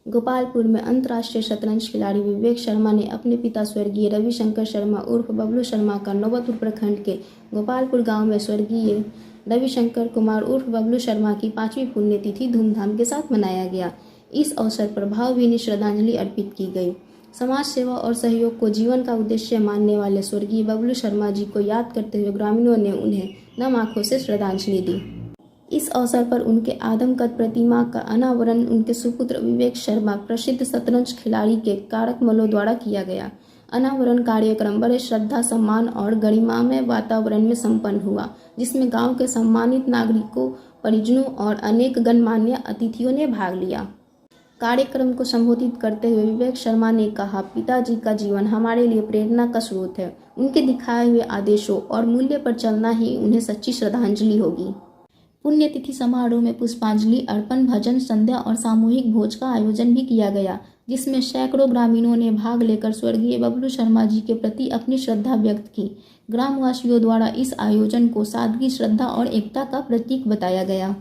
गोपालपुर में अंतर्राष्ट्रीय शतरंज खिलाड़ी विवेक शर्मा ने अपने पिता स्वर्गीय रविशंकर शर्मा उर्फ बबलू शर्मा का नौबतपुर प्रखंड के गोपालपुर गांव में स्वर्गीय रविशंकर कुमार उर्फ बबलू शर्मा की 5वीं पुण्यतिथि धूमधाम के साथ मनाया गया। इस अवसर पर भावभीनी श्रद्धांजलि अर्पित की गई। समाज सेवा और सहयोग को जीवन का उद्देश्य मानने वाले स्वर्गीय बबलू शर्मा जी को याद करते हुए ग्रामीणों ने उन्हें नम आंखों से श्रद्धांजलि दी। इस अवसर पर उनके आदमकद प्रतिमा का अनावरण उनके सुपुत्र विवेक शर्मा प्रसिद्ध शतरंज खिलाड़ी के कारक मल्लों द्वारा किया गया। अनावरण कार्यक्रम बड़े श्रद्धा, सम्मान और गरिमामय वातावरण में संपन्न हुआ, जिसमें गांव के सम्मानित नागरिकों, परिजनों और अनेक गणमान्य अतिथियों ने भाग लिया। कार्यक्रम को संबोधित करते हुए विवेक शर्मा ने कहा, पिताजी का जीवन हमारे लिए प्रेरणा का स्रोत है। उनके दिखाए हुए आदेशों और मूल्य पर चलना ही उन्हें सच्ची श्रद्धांजलि होगी। पुण्यतिथि समारोह में पुष्पांजलि अर्पण, भजन संध्या और सामूहिक भोज का आयोजन भी किया गया, जिसमें सैकड़ों ग्रामीणों ने भाग लेकर स्वर्गीय बबलू शर्मा जी के प्रति अपनी श्रद्धा व्यक्त की। ग्रामवासियों द्वारा इस आयोजन को सादगी, श्रद्धा और एकता का प्रतीक बताया गया।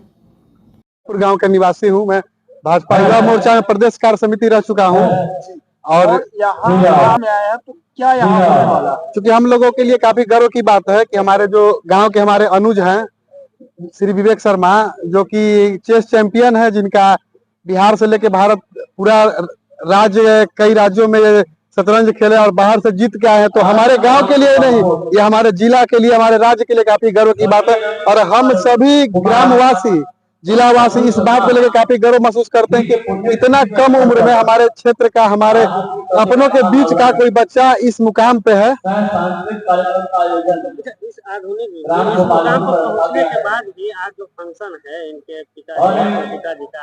गांव का निवासी हूं। मैं भाजपा युवा मोर्चा में प्रदेश कार्य समिति रह चुका हूं और यहाँ में आया तो क्या यहाँ होने वाला? चूंकि हम लोगों के लिए काफी गर्व की बात है कि हमारे जो गांव के हमारे अनुज हैं श्री विवेक शर्मा, जो कि चेस चैंपियन है, जिनका बिहार से लेके भारत पूरा राज्य, कई राज्यों में शतरंज खेले और बाहर से जीत के आए हैं। तो हमारे गांव के लिए नहीं, ये हमारे जिला के लिए, हमारे राज्य के लिए काफी गर्व की बात है। और हम सभी ग्रामवासी, जिलावासी इस बात को लेकर काफी गर्व महसूस करते हैं कि इतना कम उम्र में हमारे क्षेत्र का, हमारे अपनों के बीच का कोई बच्चा इस मुकाम पे है। इस मुकाम पर पहुंचने के बाद भी आज जो फंक्शन है इनके पिताजी का,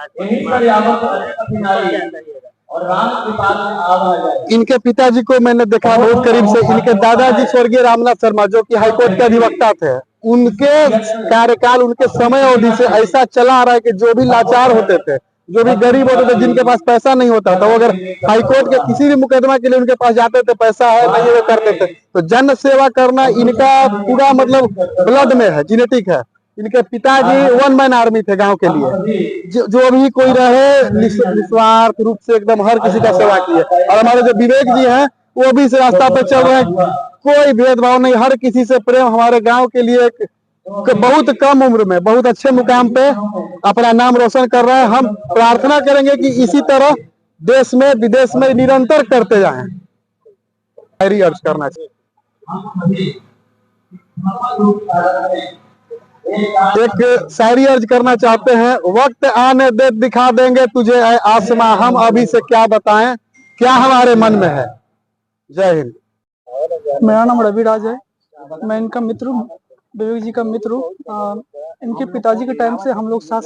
इनके पिताजी को मैंने देखा बहुत करीब से। इनके दादाजी स्वर्गीय रामनाथ शर्मा, जो कि हाईकोर्ट के अधिवक्ता थे, उनके कार्यकाल, उनके समय अवधि से ऐसा चला आ रहा है कि जो भी लाचार होते थे, जो भी गरीब होते थे, जिनके पास पैसा नहीं होता था, वो अगर हाईकोर्ट के किसी भी मुकदमा के लिए उनके पास जाते थे, पैसा है नहीं, वो करते थे। तो जन सेवा करना इनका पूरा मतलब ब्लड में है, जेनेटिक है। इनके पिताजी वन मैन आर्मी थे गांव के लिए। जो भी कोई रहे निस्वार्थ रूप से एकदम हर किसी का सेवा की है। और हमारे जो विवेक जी हैं, वो भी इस रास्ता पे चल रहे हैं। कोई भेदभाव नहीं, हर किसी से प्रेम। हमारे गांव के लिए बहुत कम उम्र में बहुत अच्छे मुकाम पे अपना नाम रोशन कर रहे हैं। हम प्रार्थना करेंगे कि इसी तरह देश में, विदेश में निरंतर करते जाएं। अर्ज करना चाहिए, एक शायरी अर्ज करना चाहते हैं। वक्त आने दे दिखा देंगे तुझे ऐ आसमां, हम अभी से क्या बताएं, क्या हमारे मन में है। जय हिंद। मेरा नाम रवि राज है। मैं इनका मित्र हूँ, विवेक जी का मित्र हूँ। इनके पिताजी के टाइम से हम लोग साथ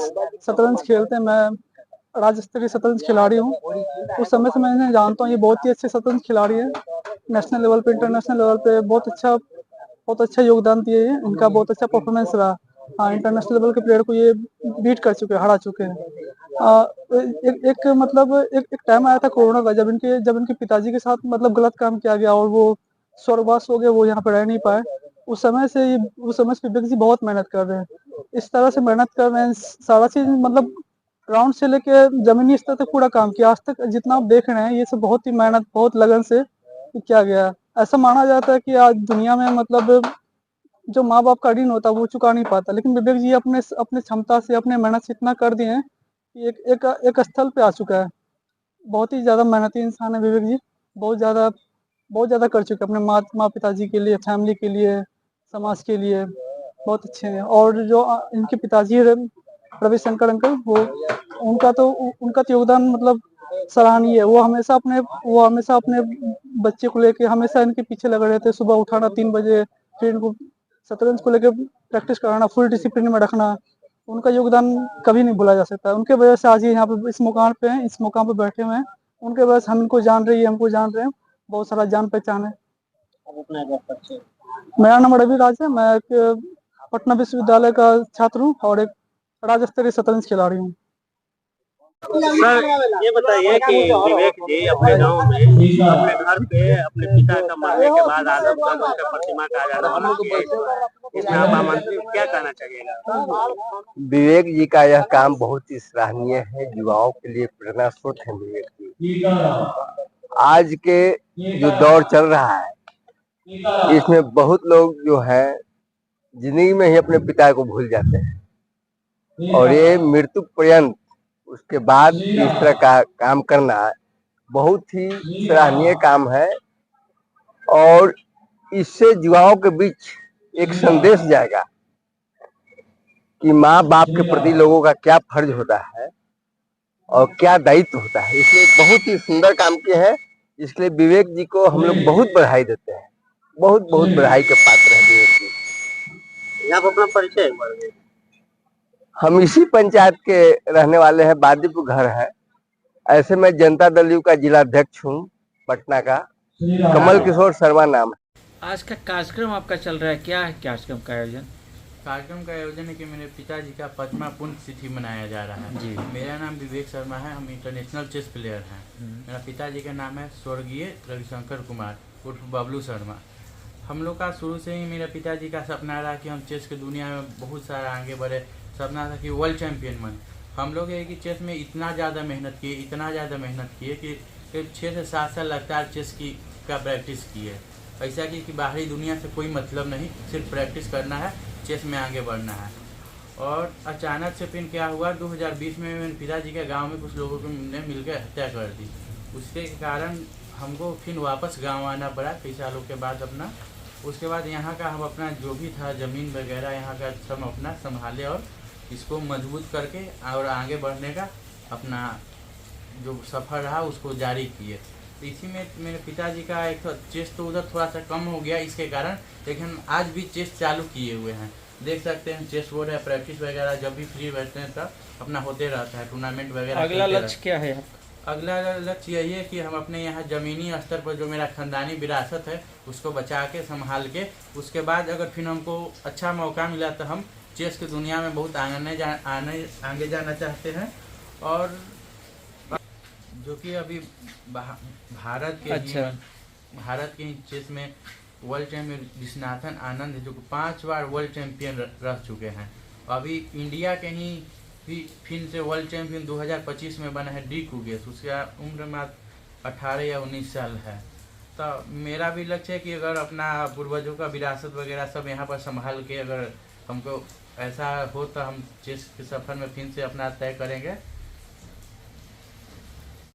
शतरंज खेलते हैं। मैं राज्य स्तरीय शतरंज खिलाड़ी हूँ। उस समय से मैं इन्हें जानता हूँ। ये बहुत ही अच्छे शतरंज खिलाड़ी है। नेशनल लेवल पे, इंटरनेशनल लेवल पे बहुत अच्छा योगदान दिए हैं। इनका बहुत अच्छा परफॉर्मेंस रहा। इंटरनेशनल लेवल के प्लेयर को ये बीट कर चुके हैं, हरा चुके हैं। एक टाइम आया था कोरोना का, जब इनके पिताजी के साथ मतलब गलत काम किया गया और वो स्वर्गवास हो गए, वो यहाँ पे रह नहीं पाए। उस समय से विवेक जी बहुत मेहनत कर रहे हैं। इस तरह से मेहनत कर रहे हैं, सारा चीज मतलब ग्राउंड से लेके जमीनी स्तर तक पूरा काम किया। आज तक जितना आप देख रहे हैं, ये सब बहुत ही मेहनत, बहुत लगन से किया गया। ऐसा माना जाता है कि आज दुनिया में मतलब जो माँ बाप का ऋण होता है वो चुका नहीं पाता, लेकिन विवेक जी अपने क्षमता से, अपने मेहनत से इतना कर दिए हैं कि एक स्थल पे आ चुका है। बहुत ही ज्यादा मेहनती इंसान है विवेक जी। बहुत ज्यादा कर चुके हैं अपने माँ पिताजी के लिए, फैमिली के लिए, समाज के लिए। बहुत अच्छे हैं। और जो इनके पिताजी रविशंकर अंकल, उनका तो योगदान मतलब सराहनीय है। वो हमेशा अपने बच्चे को लेके हमेशा इनके पीछे लगे रहते। सुबह उठाना 3 बजे, फिर इनको शतरंज को लेकर प्रैक्टिस कराना, फुल डिसिप्लिन में रखना। उनका योगदान कभी नहीं भूला जा सकता। उनके वजह से आज ये यहाँ पे इस मुकाम पे बैठे हुए हैं। उनके वजह से हम इनको जान रहे हैं, हमको जान रहे हैं। बहुत सारा जान पहचान है। मेरा नाम रवि राज है। मैं एक पटना विश्वविद्यालय का छात्र हूँ और एक राज्य स्तरीय शतरंज खिलाड़ी हूँ। सर ये बताइए कि विवेक जी अपने गांव में अपने घर पे अपने पिता का मरने के बाद आदम का उनका प्रतिमा का आजाद हम लोग इसमें आप आमंत्रित क्या कहना चाहिएगा? विवेक जी का यह काम बहुत ही सराहनीय है, युवाओं के लिए प्रेरणा स्रोत है विवेक जी। आज के जो दौर चल रहा है इसमें बहुत लोग जो है जिंदगी में ही अपने पिता को भूल जाते हैं और ये मृत्यु पर्यंत उसके बाद इस तरह का काम करना बहुत ही सराहनीय काम है और इससे युवाओं के बीच एक संदेश जाएगा कि माँ बाप के प्रति लोगों का क्या फर्ज होता है और क्या दायित्व होता है। इसलिए बहुत ही सुंदर काम किए हैं, इसलिए विवेक जी को हम लोग बहुत बधाई देते हैं, बहुत बहुत बधाई के पात्र हैं विवेक जी। आप अपना परिचय एक बार दें। हम इसी पंचायत के रहने वाले हैं, बादीपुर घर है। ऐसे मैं जनता दल यू का जिला अध्यक्ष हूँ पटना का, कमल किशोर शर्मा नाम है। आज का कार्यक्रम आपका चल रहा है, क्या है कार्यक्रम का आयोजन? कार्यक्रम का आयोजन है कि मेरे पिताजी का 5वां पुण्यतिथि मनाया जा रहा है जी। मेरा नाम विवेक शर्मा है, हम इंटरनेशनल चेस प्लेयर हैं। मेरा पिताजी का नाम है स्वर्गीय रविशंकर कुमार उर्फ बबलू शर्मा। हम लोग का शुरू से ही मेरे पिताजी का सपना रहा कि हम चेस की दुनिया में बहुत सारा आगे बढ़े। सपना था कि वर्ल्ड चैंपियन बने। हम लोग ये कि चेस में इतना ज़्यादा मेहनत किए कि करीब 6 से 7 साल लगातार चेस का प्रैक्टिस किए। ऐसा कि बाहरी दुनिया से कोई मतलब नहीं, सिर्फ प्रैक्टिस करना है, चेस में आगे बढ़ना है। और अचानक से फिर क्या हुआ, 2020 में मेरे पिताजी के गांव में कुछ लोगों को ने मिलकर हत्या कर दी। उसके कारण हमको फिर वापस गांव आना पड़ा कई सालों के बाद अपना। उसके बाद यहाँ का हम अपना जो भी था ज़मीन वगैरह यहाँ का सब अपना संभाले और इसको मजबूत करके और आगे बढ़ने का अपना जो सफ़र रहा उसको जारी किए। इसी में मेरे पिताजी का एक तो चेस तो उधर थोड़ा सा कम हो गया इसके कारण, लेकिन आज भी चेस चालू किए हुए हैं। देख सकते हैं चेस बोर्ड है, प्रैक्टिस वगैरह जब भी फ्री बैठते हैं तब अपना होते रहता है, टूर्नामेंट वगैरह। अगला लक्ष्य क्या है आपका? अगला लक्ष्य यही है कि हम अपने यहाँ ज़मीनी स्तर पर जो मेरा खानदानी विरासत है उसको बचा के संभाल के, उसके बाद अगर फिर हमको अच्छा मौका मिला तो हम चेस की दुनिया में बहुत आगे जाना चाहते हैं। और जो कि अभी भारत के चेस में वर्ल्ड चैंपियन विश्वनाथन आनंद है जो 5 बार वर्ल्ड चैंपियन रह चुके हैं। अभी इंडिया के ही फिर से वर्ल्ड चैंपियन 2025 में बना है डी कुगेस, उसका उम्र मात्र 18 या 19 साल है। तो मेरा भी लक्ष्य है कि अगर अपना पूर्वजों का विरासत वगैरह सब यहाँ पर संभाल के अगर हमको ऐसा हो तो हम चेस के सफ़र में फिर से अपना तय करेंगे।